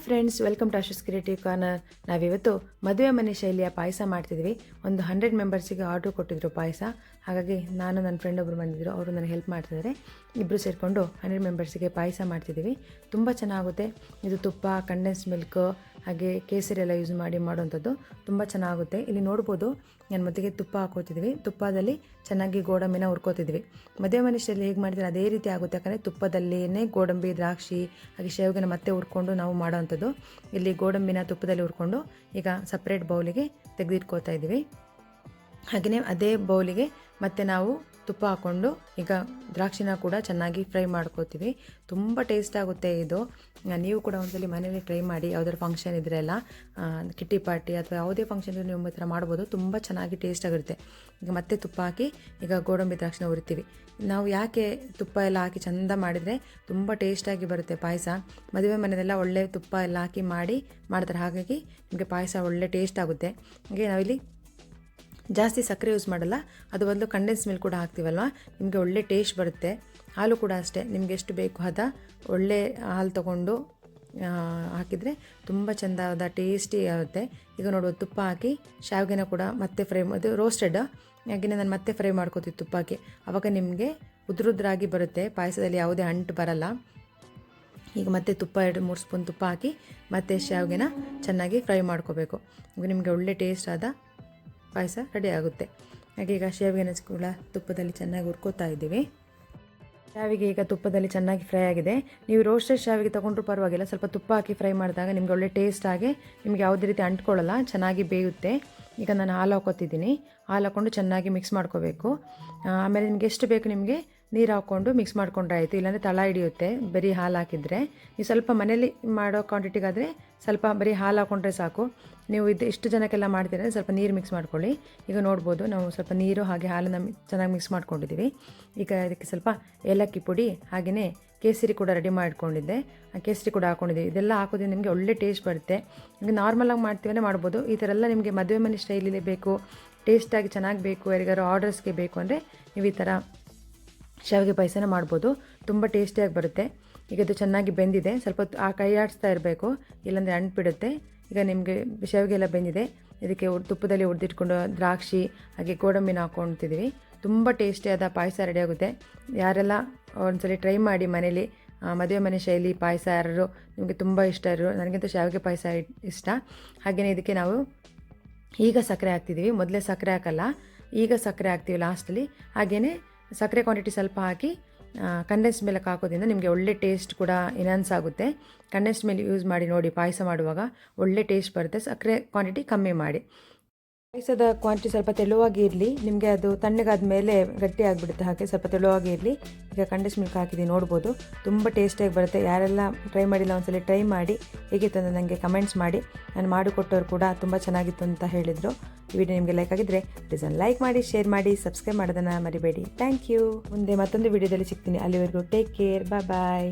Friends, welcome to Ashu's creative corner. ನಾವಿವತ್ತು ಮದುವೆ ಮನೆ ಶೈಲಿಯ ಪಾಯಸ ಮಾಡ್ತಿದ್ವಿ. ಒಂದು 100 ಮೆಂಬರ್ಸಿಗೆ ಆರ್ಡ್ರ್ ಕೊಟ್ಟಿದ್ರು ಪಾಯಸ. ಹಾಗಾಗಿ ನಾನು ನನ್ನ ಫ್ರೆಂಡ್ ಒಬ್ಬರು ಬಂದಿದ್ದರು, ಅವರು ನನಗೆ ಹೆಲ್ಪ್ ಮಾಡ್ತಿದ್ದಾರೆ. ಇಬ್ಬರು ಸೇರಿಕೊಂಡು 100 ಮೆಂಬರ್ಸಿಗೆ ಪಾಯಸ ಮಾಡ್ತಿದ್ದೀವಿ. ತುಂಬ ಚೆನ್ನಾಗುತ್ತೆ. ಇದು ತುಪ್ಪ, ಕಂಡೆನ್ಸ್ ಮಿಲ್ಕ್ ಹಾಗೆ ಕೇಸರಿ ಎಲ್ಲ ಯೂಸ್ ಮಾಡಿ ಮಾಡುವಂಥದ್ದು. ತುಂಬ ಚೆನ್ನಾಗುತ್ತೆ. ಇಲ್ಲಿ ನೋಡ್ಬೋದು, ನಾನು ಮೊದಲಿಗೆ ತುಪ್ಪ ಹಾಕೋತಿದ್ವಿ. ತುಪ್ಪದಲ್ಲಿ ಚೆನ್ನಾಗಿ ಗೋಡಂಬಿನ ಹುರ್ಕೋತಿದ್ವಿ. ಮದುವೆ ಮನೆ ಶೈಲಿ ಹೇಗೆ ಮಾಡ್ತೀವಿ ಅದೇ ರೀತಿ ಆಗುತ್ತೆ. ಯಾಕಂದರೆ ತುಪ್ಪದಲ್ಲೇ ಗೋಡಂಬಿ, ದ್ರಾಕ್ಷಿ ಹಾಗೆ ಶೇವಿಗೆನ ಮತ್ತೆ ಹುರ್ಕೊಂಡು ನಾವು ಮಾಡೋವಂಥದ್ದು. ಇಲ್ಲಿ ಗೋಡಂಬಿನ ತುಪ್ಪದಲ್ಲಿ ಹುರ್ಕೊಂಡು ಈಗ ಸಪ್ರೇಟ್ ಬೌಲಿಗೆ ತೆಗೆದಿಟ್ಕೋತಾ ಇದ್ದೀವಿ. ಹಾಗೆಯೇ ಅದೇ ಬೌಲಿಗೆ ಮತ್ತೆ ನಾವು ತುಪ್ಪ ಹಾಕ್ಕೊಂಡು ಈಗ ದ್ರಾಕ್ಷಿನ ಕೂಡ ಚೆನ್ನಾಗಿ ಫ್ರೈ ಮಾಡ್ಕೋತೀವಿ. ತುಂಬ ಟೇಸ್ಟ್ ಆಗುತ್ತೆ ಇದು. ನೀವು ಕೂಡ ಒಂದ್ಸಲಿ ಮನೇಲಿ ಟ್ರೈ ಮಾಡಿ. ಯಾವುದಾದ್ರು ಫಂಕ್ಷನ್ ಇದ್ರೆಲ್ಲ, ಕಿಟ್ಟಿ ಪಾರ್ಟಿ ಅಥವಾ ಯಾವುದೇ ಫಂಕ್ಷನ್ ಇದ್ದರೆ ನೀವು ಈ ಥರ ಮಾಡ್ಬೋದು. ತುಂಬ ಚೆನ್ನಾಗಿ ಟೇಸ್ಟ್ ಆಗಿರುತ್ತೆ. ಈಗ ಮತ್ತೆ ತುಪ್ಪ ಹಾಕಿ ಈಗ ಗೋಡಂಬಿ ದ್ರಾಕ್ಷಿನ ಹುರಿತೀವಿ. ನಾವು ಯಾಕೆ ತುಪ್ಪ ಎಲ್ಲ ಹಾಕಿ ಚೆಂದ ಮಾಡಿದರೆ ತುಂಬ ಟೇಸ್ಟಾಗಿ ಬರುತ್ತೆ ಪಾಯಸ. ಮದುವೆ ಮನೆಯೆಲ್ಲ ಒಳ್ಳೆ ತುಪ್ಪ ಎಲ್ಲ ಹಾಕಿ ಮಾಡ್ತಾರೆ. ಹಾಗಾಗಿ ನಿಮಗೆ ಪಾಯಸ ಒಳ್ಳೆ ಟೇಸ್ಟ್ ಆಗುತ್ತೆ. ಹಾಗೆ ನಾವಿಲ್ಲಿ ಜಾಸ್ತಿ ಸಕ್ಕರೆ ಯೂಸ್ ಮಾಡಲ್ಲ, ಅದು ಬದಲು ಕಂಡೆನ್ಸ್ ಮಿಲ್ಕ್ ಕೂಡ ಹಾಕ್ತೀವಲ್ವ, ನಿಮಗೆ ಒಳ್ಳೆ ಟೇಸ್ಟ್ ಬರುತ್ತೆ. ಹಾಲು ಕೂಡ ಅಷ್ಟೇ, ನಿಮಗೆ ಎಷ್ಟು ಬೇಕು ಹದ ಒಳ್ಳೆ ಹಾಲು ತೊಗೊಂಡು ಹಾಕಿದರೆ ತುಂಬ ಚೆಂದಾದ ಟೇಸ್ಟಿ ಆಗುತ್ತೆ. ಈಗ ನೋಡುವ ತುಪ್ಪ ಹಾಕಿ ಶಾವಿಗೆನ ಕೂಡ ಮತ್ತೆ ಫ್ರೈ, ಅದು ರೋಸ್ಟೆಡ್ ಹಾಗೆಯೇ ನಾನು ಮತ್ತೆ ಫ್ರೈ ಮಾಡ್ಕೋತೀವಿ ತುಪ್ಪ ಹಾಕಿ. ಆವಾಗ ನಿಮಗೆ ಉದುರುದ್ರಾಗಿ ಬರುತ್ತೆ, ಪಾಯಸದಲ್ಲಿ ಯಾವುದೇ ಅಂಟು ಬರಲ್ಲ. ಈಗ ಮತ್ತೆ ತುಪ್ಪ 2-3 ಸ್ಪೂನ್ ತುಪ್ಪ ಹಾಕಿ ಮತ್ತೆ ಶಾವಿಗೆನ ಚೆನ್ನಾಗಿ ಫ್ರೈ ಮಾಡ್ಕೋಬೇಕು. ಈಗ ನಿಮಗೆ ಒಳ್ಳೆ ಟೇಸ್ಟ್ ಆದ ಪಾಯಸ ರೆಡಿ ಆಗುತ್ತೆ. ಹಾಗೆ ಈಗ ಶಾವಿಗೆನ ಕೂಡ ತುಪ್ಪದಲ್ಲಿ ಚೆನ್ನಾಗಿ ಹುರ್ಕೋತಾ ಇದ್ದೀವಿ. ಶಾವಿಗೆ ಈಗ ತುಪ್ಪದಲ್ಲಿ ಚೆನ್ನಾಗಿ ಫ್ರೈ ಆಗಿದೆ. ನೀವು ರೋಸ್ಟೆಡ್ ಶಾವಿಗೆ ತೊಗೊಂಡ್ರೂ ಪರವಾಗಿಲ್ಲ, ಸ್ವಲ್ಪ ತುಪ್ಪ ಹಾಕಿ ಫ್ರೈ ಮಾಡಿದಾಗ ನಿಮಗೆ ಒಳ್ಳೆ ಟೇಸ್ಟ್ ಆಗಿ ನಿಮಗೆ ಯಾವುದೇ ರೀತಿ ಅಂಟ್ಕೊಳ್ಳಲ್ಲ, ಚೆನ್ನಾಗಿ ಬೇಯುತ್ತೆ. ಈಗ ನಾನು ಹಾಲು ಹಾಕೋತಿದ್ದೀನಿ. ಹಾಲು ಹಾಕ್ಕೊಂಡು ಚೆನ್ನಾಗಿ ಮಿಕ್ಸ್ ಮಾಡ್ಕೋಬೇಕು. ಆಮೇಲೆ ನಿಮಗೆ ಎಷ್ಟು ಬೇಕು ನಿಮಗೆ ನೀರು ಹಾಕ್ಕೊಂಡು ಮಿಕ್ಸ್ ಮಾಡ್ಕೊಂಡ್ರೆ ಆಯಿತು. ಇಲ್ಲಾಂದರೆ ತಳ ಹಿಡಿಯುತ್ತೆ ಬರೀ ಹಾಲು ಹಾಕಿದರೆ. ನೀವು ಸ್ವಲ್ಪ ಮನೇಲಿ ಮಾಡೋ ಕ್ವಾಂಟಿಟಿಗಾದರೆ ಸ್ವಲ್ಪ ಬರೀ ಹಾಲು ಹಾಕ್ಕೊಂಡ್ರೆ ಸಾಕು. ನೀವು ಇಷ್ಟು ಜನಕ್ಕೆಲ್ಲ ಮಾಡ್ತೀರ ಸ್ವಲ್ಪ ನೀರು ಮಿಕ್ಸ್ ಮಾಡ್ಕೊಳ್ಳಿ. ಈಗ ನೋಡ್ಬೋದು, ನಾವು ಸ್ವಲ್ಪ ನೀರು ಹಾಗೆ ಹಾಲನ್ನು ಚೆನ್ನಾಗಿ ಮಿಕ್ಸ್ ಮಾಡ್ಕೊಂಡಿದ್ದೀವಿ. ಈಗ ಅದಕ್ಕೆ ಸ್ವಲ್ಪ ಏಲಕ್ಕಿ ಪುಡಿ ಹಾಗೆಯೇ ಕೇಸರಿ ಕೂಡ ರೆಡಿ ಮಾಡ್ಕೊಂಡಿದ್ದೆ, ಆ ಕೇಸರಿ ಕೂಡ ಹಾಕ್ಕೊಂಡಿದ್ದೀವಿ. ಇದೆಲ್ಲ ಹಾಕೋದ್ರಿಂದ ನಿಮಗೆ ಒಳ್ಳೆ ಟೇಸ್ಟ್ ಬರುತ್ತೆ. ಈಗ ನಾರ್ಮಲಾಗಿ ಮಾಡ್ತೀವೇ ಮಾಡ್ಬೋದು. ಈ ಥರ ಎಲ್ಲ ನಿಮಗೆ ಮದುವೆ ಮನೆ ಸ್ಟೈಲಲ್ಲಿ ಬೇಕು, ಟೇಸ್ಟಾಗಿ ಚೆನ್ನಾಗಿ ಬೇಕು, ಯಾರಿಗಾರು ಆರ್ಡರ್ಸ್ಗೆ ಬೇಕು ಅಂದರೆ ನೀವು ಈ ಥರ ಶಾವಿಗೆ ಪಾಯಸನ ಮಾಡ್ಬೋದು. ತುಂಬ ಟೇಸ್ಟಿಯಾಗಿ ಬರುತ್ತೆ. ಈಗ ಇದು ಚೆನ್ನಾಗಿ ಬೆಂದಿದೆ, ಸ್ವಲ್ಪ ಕೈ ಆಡಿಸ್ತಾ ಇರಬೇಕು, ಇಲ್ಲಾಂದರೆ ಅಂಟ್ಬಿಡುತ್ತೆ. ಈಗ ನಿಮಗೆ ಶಾವಿಗೆ ಎಲ್ಲ ಬೆಂದಿದೆ. ಇದಕ್ಕೆ ತುಪ್ಪದಲ್ಲಿ ಹುರಿದಿಟ್ಕೊಂಡು ದ್ರಾಕ್ಷಿ ಹಾಗೆ ಗೋಡಂಬಿನ ಹಾಕ್ಕೊಳ್ತಿದ್ದೀವಿ. ತುಂಬ ಟೇಸ್ಟಿಯಾದ ಪಾಯಸ ರೆಡಿಯಾಗುತ್ತೆ. ಯಾರೆಲ್ಲ ಒಂದ್ಸಲಿ ಟ್ರೈ ಮಾಡಿ ಮನೇಲಿ. ಮದುವೆ ಮನೆ ಶೈಲಿ ಪಾಯಸ ಯಾರು ನಿಮಗೆ ತುಂಬ ಇಷ್ಟ ಇರೋ, ನನಗಂತೂ ಶಾವಿಗೆ ಪಾಯಸ ಇಷ್ಟ. ಹಾಗೆಯೇ ಇದಕ್ಕೆ ನಾವು ಈಗ ಸಕ್ಕರೆ ಹಾಕ್ತಿದ್ದೀವಿ. ಮೊದಲೇ ಸಕ್ಕರೆ ಹಾಕಲ್ಲ, ಈಗ ಸಕ್ಕರೆ ಹಾಕ್ತೀವಿ ಲಾಸ್ಟಲ್ಲಿ. ಹಾಗೆಯೇ ಸಕ್ಕರೆ ಕ್ವಾಂಟಿಟಿ ಸ್ವಲ್ಪ ಹಾಕಿ ಕಂಡೆನ್ಸ್ ಮಿಲ್ಕ್ ಹಾಕೋದ್ರಿಂದ ನಿಮಗೆ ಒಳ್ಳೆ ಟೇಸ್ಟ್ ಕೂಡ ಎನ್ಹಾನ್ಸ್ ಆಗುತ್ತೆ. ಕಂಡೆನ್ಸ್ ಮಿಲ್ಕ್ ಯೂಸ್ ಮಾಡಿ ನೋಡಿ, ಪಾಯಸ ಮಾಡುವಾಗ ಒಳ್ಳೆ ಟೇಸ್ಟ್ ಬರುತ್ತೆ. ಸಕ್ಕರೆ ಕ್ವಾಂಟಿಟಿ ಕಮ್ಮಿ ಮಾಡಿ. ಪಾಯಸದ ಕ್ವಾಂಟಿಟಿ ಸ್ವಲ್ಪ ತೆಳುವಾಗಿ ಇರಲಿ, ನಿಮಗೆ ಅದು ತಣ್ಣಗಾದ ಮೇಲೆ ಗಟ್ಟಿ ಆಗಿಬಿಡುತ್ತೆ. ಹಾಗೆ ಸ್ವಲ್ಪ ತೆಳುವಾಗಿ ಇರಲಿ. ಈಗ ಕಂಡೆನ್ಸ್ ಮಿಲ್ಕ್ ಹಾಕಿದ್ದೀನಿ, ನೋಡ್ಬೋದು ತುಂಬ ಟೇಸ್ಟಿಯಾಗಿ ಬರುತ್ತೆ. ಯಾರೆಲ್ಲ ಟ್ರೈ ಮಾಡಿಲ್ಲ ಒಂದ್ಸಲ ಟ್ರೈ ಮಾಡಿ, ಹೇಗಿತ್ತು ಅಂತ ನನಗೆ ಕಮೆಂಟ್ಸ್ ಮಾಡಿ. ನಾನು ಮಾಡಿಕೊಟ್ಟವ್ರು ಕೂಡ ತುಂಬ ಚೆನ್ನಾಗಿತ್ತು ಅಂತ ಹೇಳಿದರು. ಈ ವಿಡಿಯೋ ನಿಮಗೆ ಲೈಕ್ ಆಗಿದ್ದರೆ ಪ್ಲೀಸ್ ಲೈಕ್ ಮಾಡಿ, ಶೇರ್ ಮಾಡಿ, ಸಬ್ಸ್ಕ್ರೈಬ್ ಮಾಡೋದನ್ನು ಮರಿಬೇಡಿ. Thank you. ಮುಂದೆ ಮತ್ತೊಂದು ವಿಡಿಯೋದಲ್ಲಿ ಸಿಗ್ತೀನಿ. ಅಲ್ಲಿವರೆಗೂ ಟೇಕ್ ಕೇರ್, ಬಾಯ್.